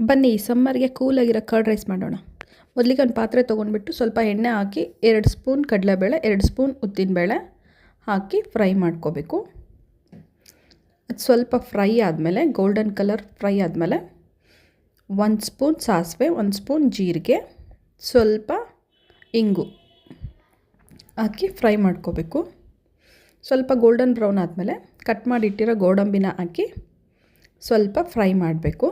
ಬನ್ನಿ ಸಮ್ಮರ್ಗೆ ಕೂಲಾಗಿರೋ curd rice ಮಾಡೋಣ. ಮೊದಲಿಗೆ ಒಂದು ಪಾತ್ರೆ ತೊಗೊಂಡ್ಬಿಟ್ಟು ಸ್ವಲ್ಪ ಎಣ್ಣೆ ಹಾಕಿ 2 ಸ್ಪೂನ್ ಕಡಲೆಬೇಳೆ 2 ಸ್ಪೂನ್ ಉದ್ದಿನಬೇಳೆ ಹಾಕಿ ಫ್ರೈ ಮಾಡ್ಕೋಬೇಕು. ಅದು ಸ್ವಲ್ಪ ಫ್ರೈ ಆದಮೇಲೆ ಗೋಲ್ಡನ್ ಕಲರ್ ಫ್ರೈ ಆದಮೇಲೆ 1 ಸ್ಪೂನ್ ಸಾಸಿವೆ 1 ಸ್ಪೂನ್ ಜೀರಿಗೆ ಸ್ವಲ್ಪ ಇಂಗು ಹಾಕಿ ಫ್ರೈ ಮಾಡ್ಕೋಬೇಕು. ಸ್ವಲ್ಪ ಗೋಲ್ಡನ್ ಬ್ರೌನ್ ಆದಮೇಲೆ ಕಟ್ ಮಾಡಿಟ್ಟಿರೋ ಗೋಡಂಬಿನ ಹಾಕಿ ಸ್ವಲ್ಪ ಫ್ರೈ ಮಾಡಬೇಕು.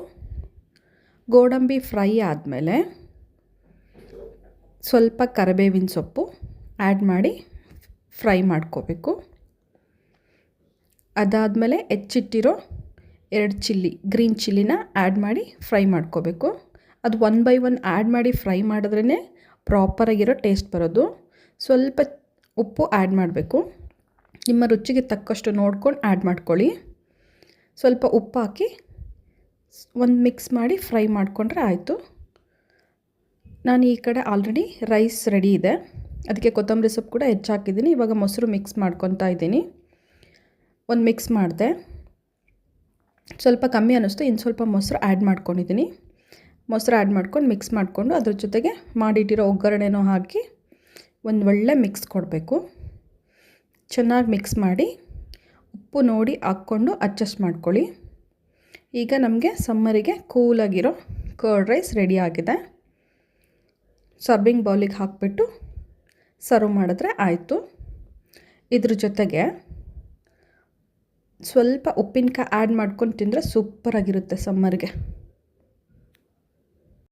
ಗೋಡಂಬಿ ಫ್ರೈ ಆದಮೇಲೆ ಸ್ವಲ್ಪ ಕರಿಬೇವಿನ ಸೊಪ್ಪು ಆ್ಯಡ್ ಮಾಡಿ ಫ್ರೈ ಮಾಡ್ಕೋಬೇಕು. ಅದಾದಮೇಲೆ ಹೆಚ್ಚಿಟ್ಟಿರೋ 2 ಚಿಲ್ಲಿ ಗ್ರೀನ್ ಚಿಲ್ಲಿನ ಆ್ಯಡ್ ಮಾಡಿ ಫ್ರೈ ಮಾಡ್ಕೋಬೇಕು. ಅದು 1 ಬೈ 1 ಆ್ಯಡ್ ಮಾಡಿ ಫ್ರೈ ಮಾಡಿದ್ರೇ ಪ್ರಾಪರಾಗಿರೋ ಟೇಸ್ಟ್ ಬರೋದು. ಸ್ವಲ್ಪ ಉಪ್ಪು ಆ್ಯಡ್ ಮಾಡಬೇಕು. ನಿಮ್ಮ ರುಚಿಗೆ ತಕ್ಕಷ್ಟು ನೋಡ್ಕೊಂಡು ಆ್ಯಡ್ ಮಾಡ್ಕೊಳ್ಳಿ. ಸ್ವಲ್ಪ ಉಪ್ಪು ಹಾಕಿ ಒಂದು ಮಿಕ್ಸ್ ಮಾಡಿ ಫ್ರೈ ಮಾಡಿಕೊಂಡ್ರೆ ಆಯಿತು. ನಾನು ಈ ಕಡೆ ಆಲ್ರೆಡಿ ರೈಸ್ ರೆಡಿ ಇದೆ, ಅದಕ್ಕೆ ಕೊತ್ತಂಬರಿ ಸೊಪ್ಪು ಕೂಡ ಹೆಚ್ಚಾಕಿದ್ದೀನಿ. ಇವಾಗ ಮೊಸರು ಮಿಕ್ಸ್ ಮಾಡ್ಕೊತಾ ಇದ್ದೀನಿ. ಒಂದು ಮಿಕ್ಸ್ ಮಾಡಿದೆ, ಸ್ವಲ್ಪ ಕಮ್ಮಿ ಅನ್ನಿಸ್ತು, ಇನ್ನು ಸ್ವಲ್ಪ ಮೊಸರು ಆ್ಯಡ್ ಮಾಡ್ಕೊಂಡಿದ್ದೀನಿ. ಮೊಸರು ಆ್ಯಡ್ ಮಾಡ್ಕೊಂಡು ಮಿಕ್ಸ್ ಮಾಡಿಕೊಂಡು ಅದ್ರ ಜೊತೆಗೆ ಮಾಡಿಟ್ಟಿರೋ ಒಗ್ಗರಣೆನೂ ಹಾಕಿ ಒಂದು ಒಳ್ಳೆ ಮಿಕ್ಸ್ ಕೊಡಬೇಕು. ಚೆನ್ನಾಗಿ ಮಿಕ್ಸ್ ಮಾಡಿ ಉಪ್ಪು ನೋಡಿ ಹಾಕ್ಕೊಂಡು ಅಡ್ಜಸ್ಟ್ ಮಾಡ್ಕೊಳ್ಳಿ. ಈಗ ನಮಗೆ ಸಮ್ಮರಿಗೆ ಕೂಲಾಗಿರೋ ಕರ್ಡ್ ರೈಸ್ ರೆಡಿ ಆಗಿದೆ. ಸರ್ವಿಂಗ್ ಬೌಲಿಗೆ ಹಾಕಿಬಿಟ್ಟು ಸರ್ವ್ ಮಾಡಿದ್ರೆ ಆಯಿತು. ಇದ್ರ ಜೊತೆಗೆ ಸ್ವಲ್ಪ ಉಪ್ಪಿನಕಾಯಿ ಆ್ಯಡ್ ಮಾಡ್ಕೊಂಡು ತಿಂದರೆ ಸೂಪರಾಗಿರುತ್ತೆ ಸಮ್ಮರ್ಗೆ.